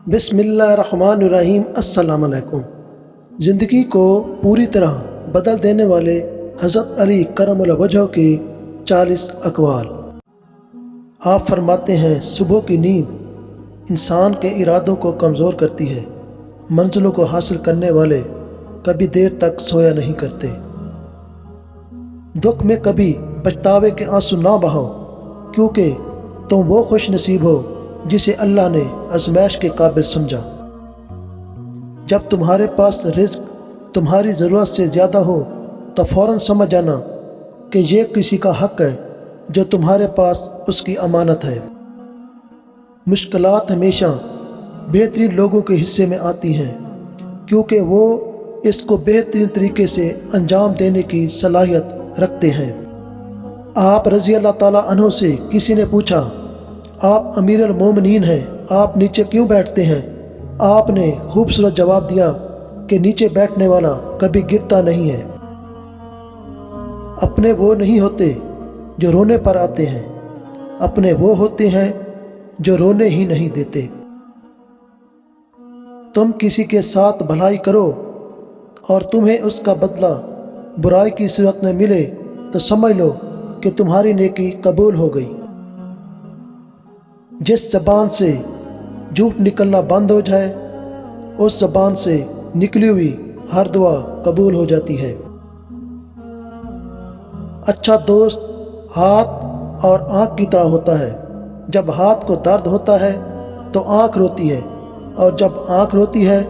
بسم اللہ الرحمن الرحیم۔ السلام علیکم۔ زندگی کو پوری طرح بدل دینے والے حضرت علی کرم اللہ وجہ کے 40 اقوال۔ آپ فرماتے ہیں، صبح کی نیند انسان کے ارادوں کو کمزور کرتی ہے۔ منزلوں کو حاصل کرنے والے کبھی دیر تک سویا نہیں کرتے۔ دکھ میں کبھی پچھتاوے کے آنسو نہ بہاؤ، کیونکہ تم وہ خوش نصیب ہو جسے اللہ نے آزمائش کے قابل سمجھا۔ جب تمہارے پاس رزق تمہاری ضرورت سے زیادہ ہو تو فوراً سمجھ جانا کہ یہ کسی کا حق ہے جو تمہارے پاس اس کی امانت ہے۔ مشکلات ہمیشہ بہترین لوگوں کے حصے میں آتی ہیں، کیونکہ وہ اس کو بہترین طریقے سے انجام دینے کی صلاحیت رکھتے ہیں۔ آپ رضی اللہ تعالیٰ عنہ سے کسی نے پوچھا، آپ امیر المومنین ہیں، آپ نیچے کیوں بیٹھتے ہیں؟ آپ نے خوبصورت جواب دیا کہ نیچے بیٹھنے والا کبھی گرتا نہیں ہے۔ اپنے وہ نہیں ہوتے جو رونے پر آتے ہیں، اپنے وہ ہوتے ہیں جو رونے ہی نہیں دیتے۔ تم کسی کے ساتھ بھلائی کرو اور تمہیں اس کا بدلہ برائی کی صورت میں ملے تو سمجھ لو کہ تمہاری نیکی قبول ہو گئی۔ جس زبان سے جھوٹ نکلنا بند ہو جائے، اس زبان سے نکلی ہوئی ہر دعا قبول ہو جاتی ہے۔ اچھا دوست ہاتھ اور آنکھ کی طرح ہوتا ہے۔ جب ہاتھ کو درد ہوتا ہے تو آنکھ روتی ہے، اور جب آنکھ روتی ہے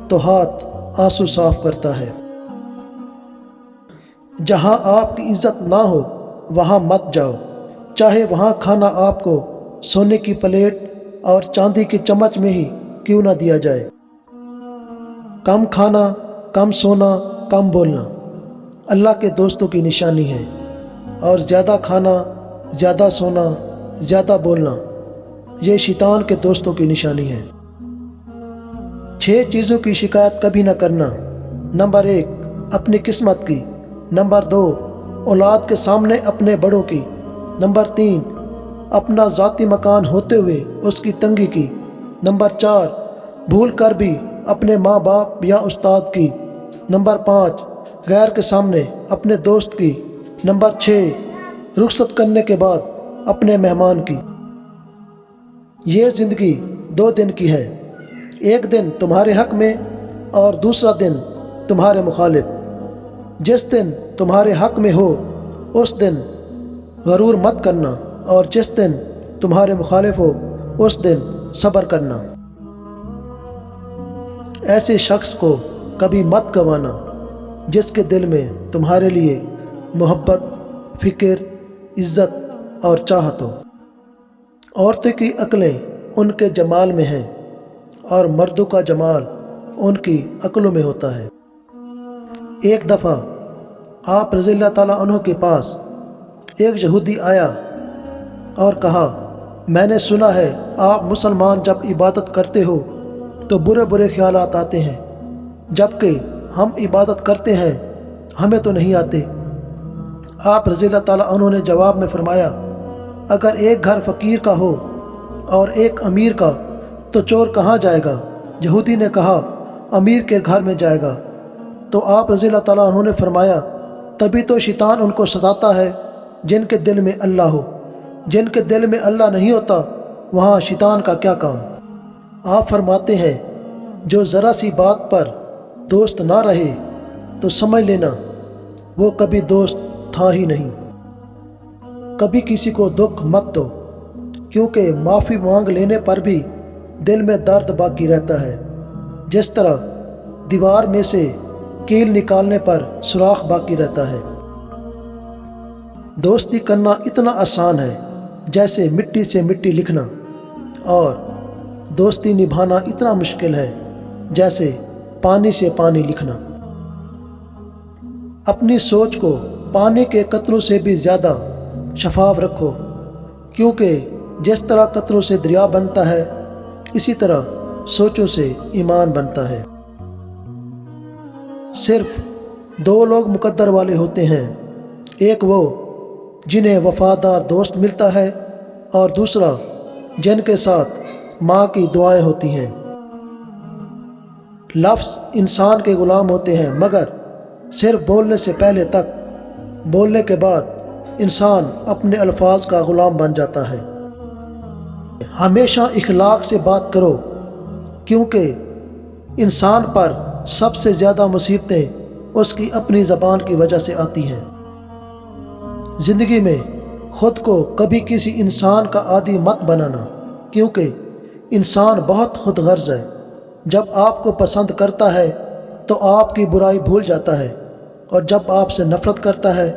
تو ہاتھ آنسو صاف کرتا ہے۔ جہاں آپ کی عزت نہ ہو وہاں مت جاؤ، چاہے وہاں کھانا آپ کو سونے کی پلیٹ اور چاندی کے چمچ میں ہی کیوں نہ دیا جائے۔ کم کھانا، کم سونا، کم بولنا اللہ کے دوستوں کی نشانی ہے، اور زیادہ کھانا، زیادہ سونا، زیادہ بولنا یہ شیطان کے دوستوں کی نشانی ہے۔ 6 چیزوں کی شکایت کبھی نہ کرنا۔ نمبر 1، اپنی قسمت کی۔ نمبر 2، اولاد کے سامنے اپنے بڑوں کی۔ نمبر 3، اپنا ذاتی مکان ہوتے ہوئے اس کی تنگی کی۔ نمبر 4، بھول کر بھی اپنے ماں باپ یا استاد کی۔ نمبر 5، غیر کے سامنے اپنے دوست کی۔ نمبر 6، رخصت کرنے کے بعد اپنے مہمان کی۔ یہ زندگی 2 دن کی ہے، ایک دن تمہارے حق میں اور دوسرا دن تمہارے مخالف۔ جس دن تمہارے حق میں ہو اس دن غرور مت کرنا، اور جس دن تمہارے مخالف ہو اس دن صبر کرنا۔ ایسے شخص کو کبھی مت گوانا جس کے دل میں تمہارے لیے محبت، فکر، عزت اور چاہت ہو۔ عورتوں کی عقلیں ان کے جمال میں ہیں، اور مردوں کا جمال ان کی عقلوں میں ہوتا ہے۔ ایک دفعہ آپ رضی اللہ تعالیٰ عنہ کے پاس ایک یہودی آیا اور کہا، میں نے سنا ہے آپ مسلمان جب عبادت کرتے ہو تو برے برے خیالات آتے ہیں، جبکہ ہم عبادت کرتے ہیں ہمیں تو نہیں آتے۔ آپ رضی اللہ تعالیٰ عنہ نے جواب میں فرمایا، اگر ایک گھر فقیر کا ہو اور ایک امیر کا تو چور کہاں جائے گا؟ یہودی نے کہا، امیر کے گھر میں جائے گا۔ تو آپ رضی اللہ تعالیٰ عنہ نے فرمایا، تبھی تو شیطان ان کو ستاتا ہے جن کے دل میں اللہ ہو۔ جن کے دل میں اللہ نہیں ہوتا وہاں شیطان کا کیا کام؟ آپ فرماتے ہیں، جو ذرا سی بات پر دوست نہ رہے تو سمجھ لینا وہ کبھی دوست تھا ہی نہیں۔ کبھی کسی کو دکھ مت دو، کیونکہ معافی مانگ لینے پر بھی دل میں درد باقی رہتا ہے، جس طرح دیوار میں سے کیل نکالنے پر سوراخ باقی رہتا ہے۔ دوستی کرنا اتنا آسان ہے جیسے مٹی سے مٹی لکھنا، اور دوستی نبھانا اتنا مشکل ہے جیسے پانی سے پانی لکھنا۔ اپنی سوچ کو پانی کے قطروں سے بھی زیادہ شفاف رکھو، کیونکہ جس طرح قطروں سے دریا بنتا ہے اسی طرح سوچوں سے ایمان بنتا ہے۔ صرف 2 لوگ مقدر والے ہوتے ہیں، ایک وہ جنہیں وفادار دوست ملتا ہے، اور دوسرا جن کے ساتھ ماں کی دعائیں ہوتی ہیں۔ لفظ انسان کے غلام ہوتے ہیں، مگر صرف بولنے سے پہلے تک، بولنے کے بعد انسان اپنے الفاظ کا غلام بن جاتا ہے۔ ہمیشہ اخلاق سے بات کرو، کیونکہ انسان پر سب سے زیادہ مصیبتیں اس کی اپنی زبان کی وجہ سے آتی ہیں۔ زندگی میں خود کو کبھی کسی انسان کا عادی مت بنانا، کیونکہ انسان بہت خود غرض ہے۔ جب آپ کو پسند کرتا ہے تو آپ کی برائی بھول جاتا ہے، اور جب آپ سے نفرت کرتا ہے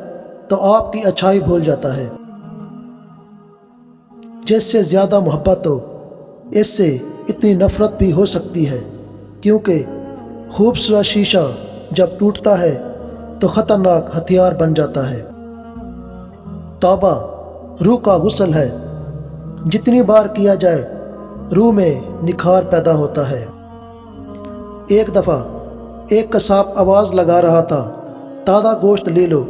تو آپ کی اچھائی بھول جاتا ہے۔ جس سے زیادہ محبت ہو، اس سے اتنی نفرت بھی ہو سکتی ہے، کیونکہ خوبصورت شیشہ جب ٹوٹتا ہے تو خطرناک ہتھیار بن جاتا ہے۔ توبہ روح کا غسل ہے، جتنی بار کیا جائے روح میں نکھار پیدا ہوتا ہے۔ ایک دفعہ ایک قصاب آواز لگا رہا تھا، تازہ گوشت لے لو۔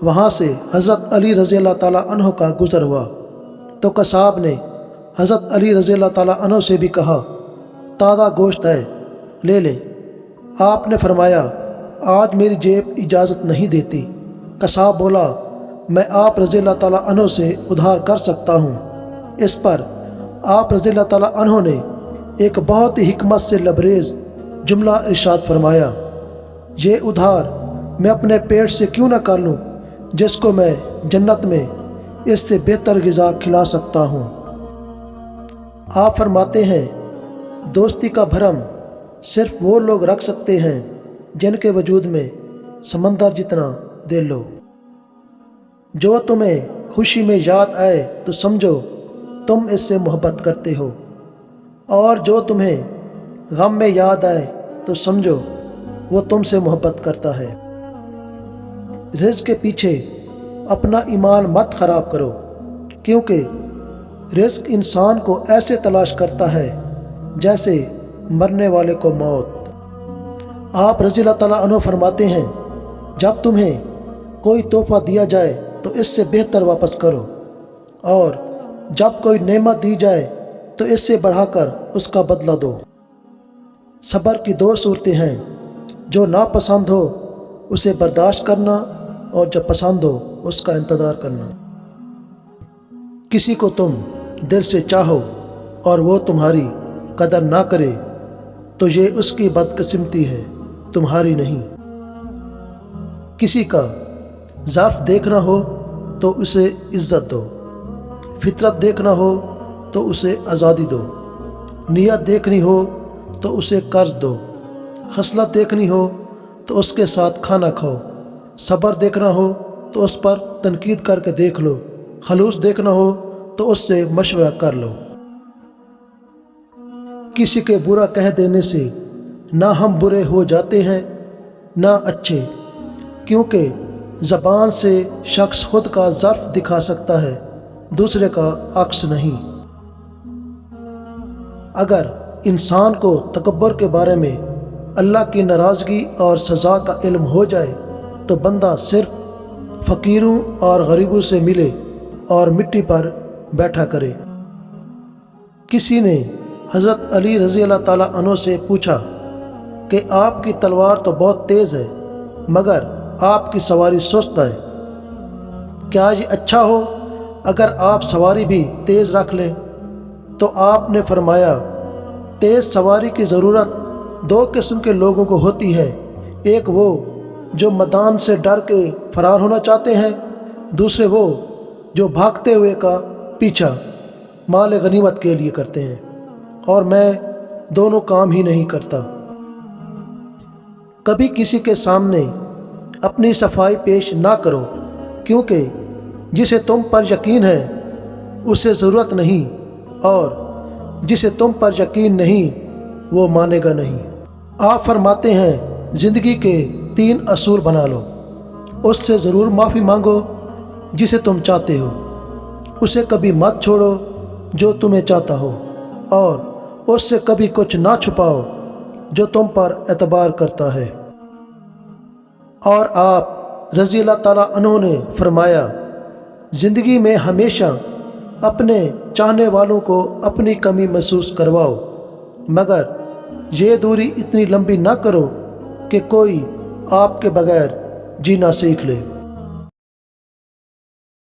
وہاں سے حضرت علی رضی اللہ تعالیٰ عنہ کا گزر ہوا، تو قصاب نے حضرت علی رضی اللہ تعالیٰ عنہ سے بھی کہا، تازہ گوشت ہے، لے لے۔ آپ نے فرمایا، آج میری جیب اجازت نہیں دیتی۔ قصاب بولا، میں آپ رضی اللہ تعالیٰ عنہ سے ادھار کر سکتا ہوں۔ اس پر آپ رضی اللہ تعالیٰ عنہ نے ایک بہت ہی حکمت سے لبریز جملہ ارشاد فرمایا، یہ ادھار میں اپنے پیٹ سے کیوں نہ کر لوں، جس کو میں جنت میں اس سے بہتر غذا کھلا سکتا ہوں۔ آپ فرماتے ہیں، دوستی کا بھرم صرف وہ لوگ رکھ سکتے ہیں جن کے وجود میں سمندر جتنا دل ہو۔ جو تمہیں خوشی میں یاد آئے تو سمجھو تم اس سے محبت کرتے ہو، اور جو تمہیں غم میں یاد آئے تو سمجھو وہ تم سے محبت کرتا ہے۔ رزق کے پیچھے اپنا ایمان مت خراب کرو، کیونکہ رزق انسان کو ایسے تلاش کرتا ہے جیسے مرنے والے کو موت۔ آپ رضی اللہ تعالیٰ عنہ فرماتے ہیں، جب تمہیں کوئی تحفہ دیا جائے تو اس سے بہتر واپس کرو، اور جب کوئی نعمت دی جائے تو اس سے بڑھا کر اس کا بدلہ دو۔ صبر کی دو صورتیں ہیں، جو ناپسند ہو اسے برداشت کرنا، اور جب پسند ہو اس کا انتظار کرنا۔ کسی کو تم دل سے چاہو اور وہ تمہاری قدر نہ کرے تو یہ اس کی بدقسمتی ہے، تمہاری نہیں۔ کسی کا ظرف دیکھنا ہو تو اسے عزت دو، فطرت دیکھنا ہو تو اسے آزادی دو، نیت دیکھنی ہو تو اسے قرض دو، خصلت دیکھنی ہو تو اس کے ساتھ کھانا کھاؤ، صبر دیکھنا ہو تو اس پر تنقید کر کے دیکھ لو، خلوص دیکھنا ہو تو اس سے مشورہ کر لو۔ کسی کے برا کہہ دینے سے نہ ہم برے ہو جاتے ہیں نہ اچھے، کیونکہ زبان سے شخص خود کا ظرف دکھا سکتا ہے، دوسرے کا عکس نہیں۔ اگر انسان کو تکبر کے بارے میں اللہ کی ناراضگی اور سزا کا علم ہو جائے تو بندہ صرف فقیروں اور غریبوں سے ملے اور مٹی پر بیٹھا کرے۔ کسی نے حضرت علی رضی اللہ تعالیٰ عنہ سے پوچھا کہ آپ کی تلوار تو بہت تیز ہے مگر آپ کی سواری سست ہے، کیا یہ اچھا ہو اگر آپ سواری بھی تیز رکھ لیں؟ تو آپ نے فرمایا، تیز سواری کی ضرورت دو قسم کے لوگوں کو ہوتی ہے، ایک وہ جو میدان سے ڈر کے فرار ہونا چاہتے ہیں، دوسرے وہ جو بھاگتے ہوئے کا پیچھا مال غنیمت کے لیے کرتے ہیں، اور میں دونوں کام ہی نہیں کرتا۔ کبھی کسی کے سامنے اپنی صفائی پیش نہ کرو، کیونکہ جسے تم پر یقین ہے اسے ضرورت نہیں، اور جسے تم پر یقین نہیں وہ مانے گا نہیں۔ آپ فرماتے ہیں، زندگی کے 3 اصول بنا لو، اس سے ضرور معافی مانگو جسے تم چاہتے ہو، اسے کبھی مت چھوڑو جو تمہیں چاہتا ہو، اور اس سے کبھی کچھ نہ چھپاؤ جو تم پر اعتبار کرتا ہے۔ اور آپ رضی اللہ تعالیٰ عنہ نے فرمایا، زندگی میں ہمیشہ اپنے چاہنے والوں کو اپنی کمی محسوس کرواؤ، مگر یہ دوری اتنی لمبی نہ کرو کہ کوئی آپ کے بغیر جینا سیکھ لے۔